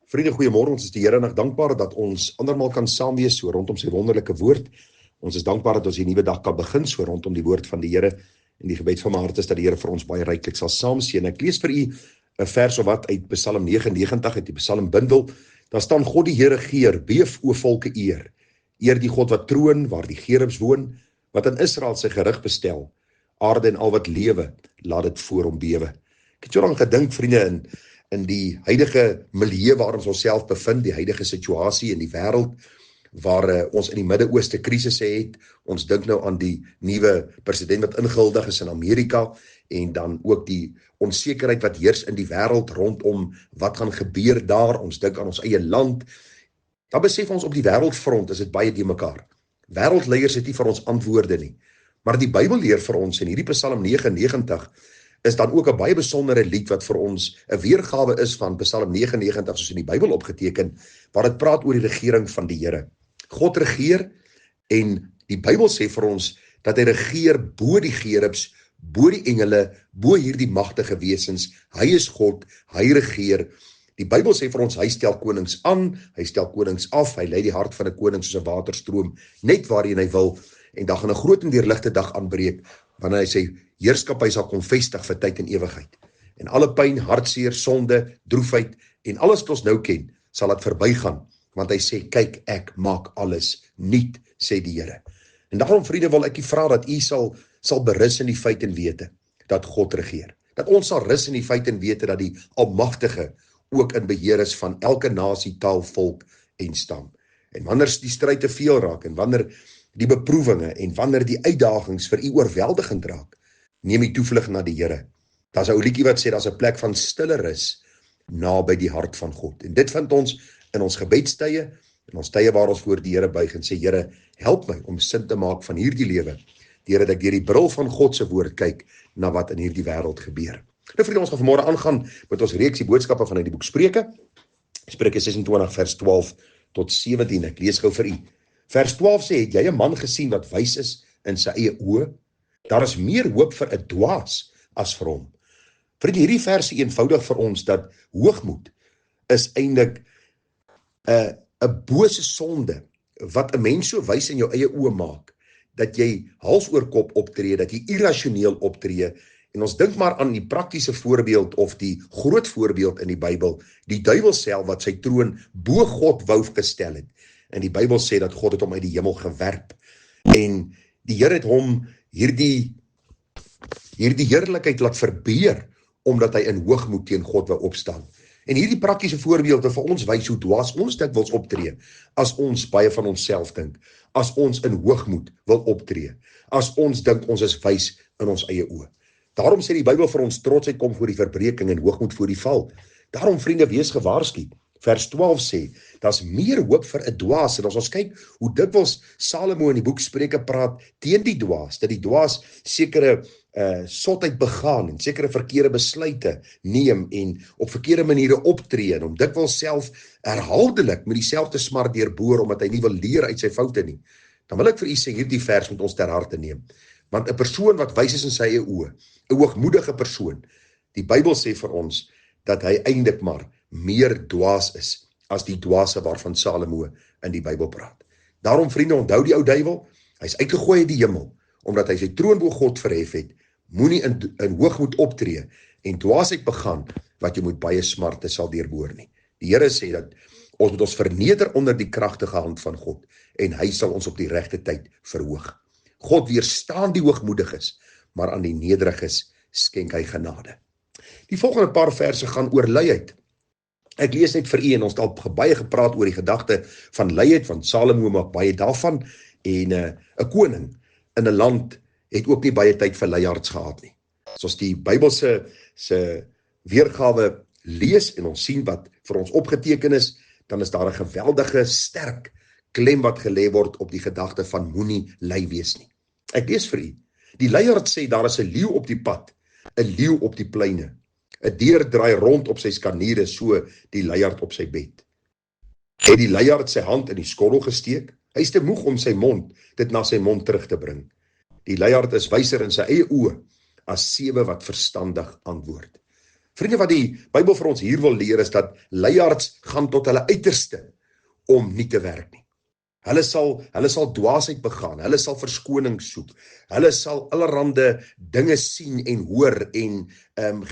Vriende, goeiemôre. Ons is die Here nog dankbaar dat ons andermal kan saam wees so rondom sy wonderlike woord. Ons is dankbaar dat ons die nuwe dag kan begin so rondom die woord van die Here. En die gebed van my hart is dat die Here vir ons baie ryklik sal saamseën. Ek lees vir u 'n vers of wat uit Psalm 99 uit die Psalmbundel. Daar staan: God die Here geer, beef o volke eer. Eer die God wat troon, waar die gerubs woon, wat in Israel sy gerig bestel. Aarde en al wat lewe, laat dit voor hom bewe. Ek het so lank gedink, vriende, in die huidige milieu waar ons onsself bevind, die huidige situasie in die wêreld, waar ons in die Midde-Ooste krisisse het. Ons dink nou aan die nuwe president wat ingehuldig is in Amerika, en dan ook die onsekerheid wat heers in die wêreld rondom wat gaan gebeur daar. Ons dink aan ons eie land. Dan besef ons op die wêreldfront is dit baie de mekaar. Wêreldleiers het nie vir ons antwoorde nie. Maar die Bybel leer vir ons, en hierdie Psalm 99 is dan ook 'n baie besondere lied wat vir ons 'n weergawe is van Psalm 99 soos in die Bybel opgeteken, waar dit praat oor die regering van die Here. God regeer, en die Bybel sê vir ons dat hy regeer bo die gerubs, bo die engele, bo hierdie magtige wesens. Hy is God, hy regeer. Die Bybel sê vir ons, hy stel konings aan, hy stel konings af, hy lei die hart van 'n koning soos 'n waterstroom, net waarheen hy wil, en dan gaan 'n groot en deurligte dag aanbreek, wanneer hy sy heerskappy sal kom vestig vir tyd en ewigheid. En alle pyn, hartseer, sonde, droefheid en alles wat ons nou ken, sal dit verbygaan, want hy sê, kyk, ek maak alles nuut, sê die Here. En daarom, vriende, wil ek u vra dat u sal berus in die feit en wete dat God regeer. Dat ons sal rus in die feit en wete dat die Almagtige ook in beheer is van elke nasie, taal, volk en stam. En wanneer die stryd te veel raak, en wanneer die beproewinge en wanneer die uitdagings vir u oorweldigend raak, neem u toevlug na die Here. Daar's 'n ou liedjie wat sê, daar's 'n plek van stille rus naby die hart van God. En dit vind ons in ons gebedstye, in ons tye waar ons voor die Here buig en sê, Here, help my om sin te maak van hierdie lewe, deur dat ek deur die bril van God se woord kyk na wat in hierdie wêreld gebeur. Nou vriende, ons gaan vanmôre aangaan met ons reeksie boodskappe vanuit die boek Spreuke. Spreuke 26 vers 12 tot 17. Ek lees gou vir u. Vers 12 sê, het jy 'n man gesien wat wys is in sy eie oë? Daar is meer hoop vir 'n dwaas as vir hom. Vriende, hierdie vers sê eenvoudig vir ons dat hoogmoed is eintlik 'n bose sonde wat 'n mens so wys in jou eie oë maak, dat jy hals oor kop optree, dat jy irrasioneel optree. En ons dink maar aan die praktiese voorbeeld of die groot voorbeeld in die Bybel, die duiwel self wat sy troon bo God wou gestel het. En die Bybel sê dat God het hom uit die hemel gewerp. En die Here het hom hierdie heerlikheid laat verbeer, omdat hy in hoogmoed teen God wou opstaan. En hierdie praktiese voorbeelde vir ons wys hoe dwaas ons dikwels optree, as ons baie van onsself dink, as ons in hoogmoed wil optree, as ons dink ons is wys in ons eie oë. Daarom sê die Bybel vir ons, trotsheid kom voor die verbreeking en hoogmoed voor die val. Daarom, vriende, wees gewaarsku. Vers 12 sê, daar's meer hoop vir 'n dwaas. En as ons kyk hoe dikwels Salomo in die boek Spreuke praat teen die dwaas, dat die dwaas sekere sotheid begaan en sekere verkeerde besluite neem en op verkeerde maniere optree en om dikwels self herhaaldelik met dieselfde smart deurboor omdat hy nie wil leer uit sy foute nie. Dan wil ek vir u sê, hierdie vers moet ons ter harte neem. Want 'n persoon wat wys is in sy eie oë, 'n hoogmoedige persoon, die Bybel sê vir ons dat hy eintlik maar meer dwaas is as die dwaase waarvan Salomo in die Bybel praat. Daarom, vriende, onthou die ou duiwel, hy's uitgegooi uit die hemel, omdat hy sy troon bo God verhef het. Moenie in hoogmoed optree en dwaasheid begaan, wat jy met baie smarte sal deurboor nie. Die Here sê dat ons moet ons verneder onder die kragtige hand van God, en hy sal ons op die regte tyd verhoog. God weerstaan die hoogmoediges, maar aan die nederiges skenk hy genade. Die volgende paar verse gaan oor luiheid. Ek lees net vir u, en ons het al baie gepraat oor die gedagte van luiheid, van Salomo maak baie daarvan, en 'n koning in 'n land het ook nie baie tyd vir luihards gehad nie. As ons die Bybelse weergawe lees, en ons sien wat vir ons opgeteken is, dan is daar 'n geweldige sterk klem wat gelê word op die gedagte van moenie lui wees nie. Ek lees vir u. Die luiaard sê, daar is 'n leeu op die pad, 'n leeu op die pleine. 'n Dier draai rond op sy skaniere, so die luiaard op sy bed. Het die luiaard sy hand in die skorrel gesteek? Hy is te moeg om dit na sy mond terug te bring. Die luiaard is wyser in sy eie oë as 7 wat verstandig antwoord. Vriende, wat die Bybel vir ons hier wil leer is dat leiers gaan tot hulle uiterste om nie te werk nie. Hulle sal dwaasheid begaan, hulle sal verskoning soek, hulle sal allerhande dinge sien en hoor en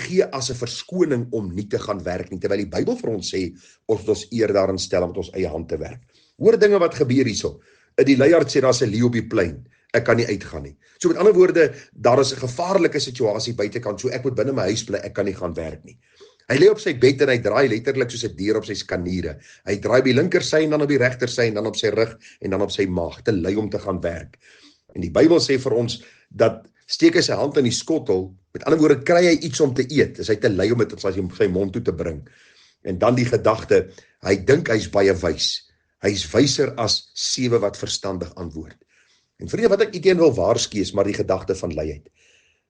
gee as 'n verskoning om nie te gaan werk nie, terwyl die Bybel vir ons sê, ons eer daarin stel om met ons eie hand te werk. Hoor dinge wat gebeur hierso. Die leier sê, daar's 'n leeu op die plein, ek kan nie uitgaan nie. So met ander woorde, daar is 'n gevaarlike situasie buitekant, so ek moet binne my huis bly, ek kan nie gaan werk nie. Hy lê op sy bed en hy draai letterlik soos 'n dier op sy skaniere. Hy draai op die linker sy en dan op die regter sy en dan op sy rug en dan op sy maag, te lui om te gaan werk. En die Bybel sê vir ons dat steek hy sy hand in die skottel, met ander woorde kry hy iets om te eet, is hy te lui om dit op sy mond toe te bring. En dan die gedagte, hy dink hy's baie wys. Hy's wyser as 7 wat verstandig antwoord. En vriende, wat ek teen wil waarsku is maar die gedagte van luiheid.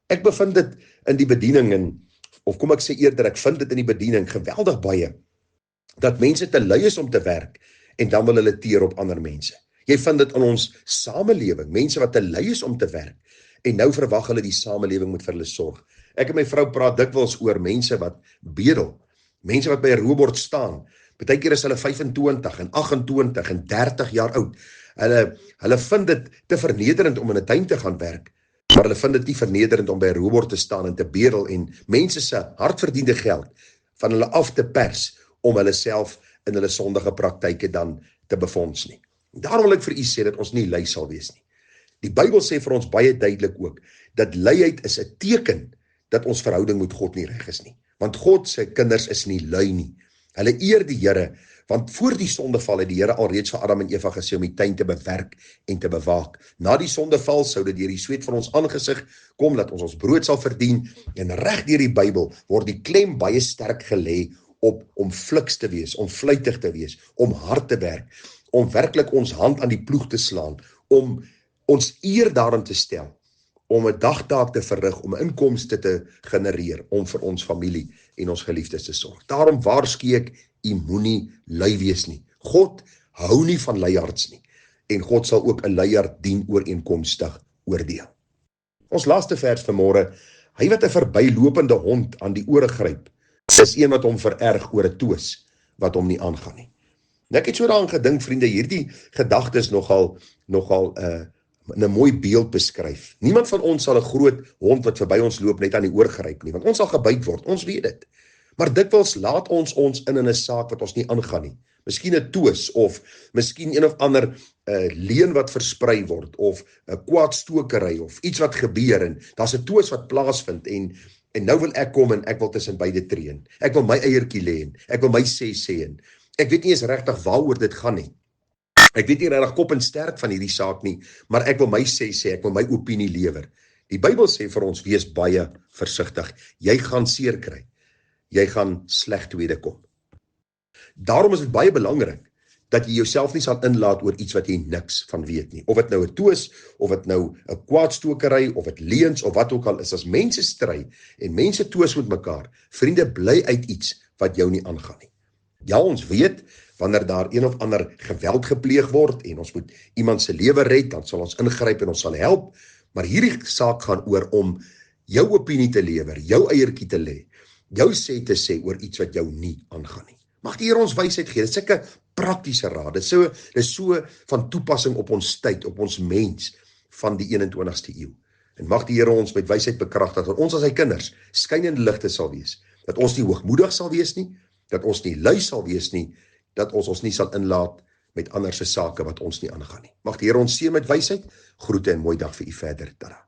Ek bevind dit in die bediening of kom ek sê eerder, ek vind dit in die bediening geweldig baie, dat mense te lui is om te werk, en dan wil hulle teer op ander mense. Jy vind dit in ons samelewing, mense wat te lui is om te werk, en nou verwag hulle die samelewing moet vir hulle sorg. Ek en my vrou praat dikwels oor mense wat bedel, mense wat by 'n roebord staan, partykeer is hulle 25 en 28 en 30 jaar oud, hulle vind dit te vernederend om in 'n tuin te gaan werk, maar hulle vind dit nie vernederend om by 'n roebord te staan en te bedel en mense se hardverdiende geld van hulle af te pers om hulle self in hulle sondige praktyke dan te befonds nie. Daarom wil ek vir u sê dat ons nie lui sal wees nie. Die Bybel sê vir ons baie duidelik ook dat luiheid is 'n teken dat ons verhouding met God nie reg is nie. Want God se kinders is nie lui nie. Hulle eer die Here, want voor die sondeval het die Here alreeds vir Adam en Eva gesê om die tuin te bewerk en te bewaak. Na die sondeval sou dit deur die sweet van ons aangesig kom dat ons brood sal verdien, en reg deur die Bybel word die klem baie sterk gelê op om fliks te wees, om vlytig te wees, om hard te werk, om werklik ons hand aan die ploeg te slaan, om ons eer daarin te stel, om 'n dagtaak te verrig, om inkomste te genereer, om vir ons familie en ons geliefdes te sorg. Daarom waarsku ek, u moenie lui wees nie. God hou nie van luihards nie, en God sal ook 'n luiard dien ooreenkomstig oordeel. Ons laaste vers vanmôre, hy wat 'n verbylopende hond aan die ore gryp, is een wat hom vererg oor 'n toos wat hom nie aangaan nie. En ek het so daaraan gedink, vriende, hierdie gedagte is nogal 'n mooi beeld beskryf. Niemand van ons sal 'n groot hond wat verby ons loop net aan die oor gryp nie, want ons sal gebyt word, ons weet dit. Maar dikwels laat ons in 'n saak wat ons nie aangaan nie. Miskien 'n toos, of miskien een of ander leuen wat versprei word, of 'n kwaadstokery, of iets wat gebeur, en daar's 'n toos wat plaasvind, en nou wil ek kom, en ek wil tussen beide tree. Ek wil my eiertjie lê, en ek wil my sê, en ek weet nie eens regtig waaroor dit gaan nie. Ek weet nie regtig kop en sterk van hierdie saak nie, maar ek wil my sê, ek wil my opinie lewer. Die Bybel sê vir ons, wees baie versigtig. Jy gaan seer kry. Jy gaan sleg tweede kom. Daarom is dit baie belangrik dat jy jouself nie sal inlaat oor iets wat jy niks van weet nie. Of dit nou 'n toos, of dit nou 'n kwaadstokery, of dit leuns, of wat ook al is. As mense stry en mense toos met mekaar, vriende, bly uit iets wat jou nie aangaan nie. Ja, ons weet, wanneer daar een of ander geweld gepleeg word en ons moet iemand se lewe red, dan sal ons ingryp en ons sal help, maar hierdie saak gaan oor om jou opinie te lewer, jou eiertjie te lê, jou sê te sê oor iets wat jou nie aangaan nie. Mag die Here ons wysheid gee. Dit is sulke praktiese raad. Dit is so van toepassing op ons tyd, op ons mens van die 21ste eeu. En mag die Here ons met wysheid bekragtig, dat ons as sy kinders skynende ligte sal wees, dat ons nie hoogmoedig sal wees nie, dat ons nie lui sal wees nie, dat ons nie sal inlaat met ander se sake wat ons nie aangaan nie. Mag die Here ons seën met wysheid. Groete en mooi dag vir u verder. Tada.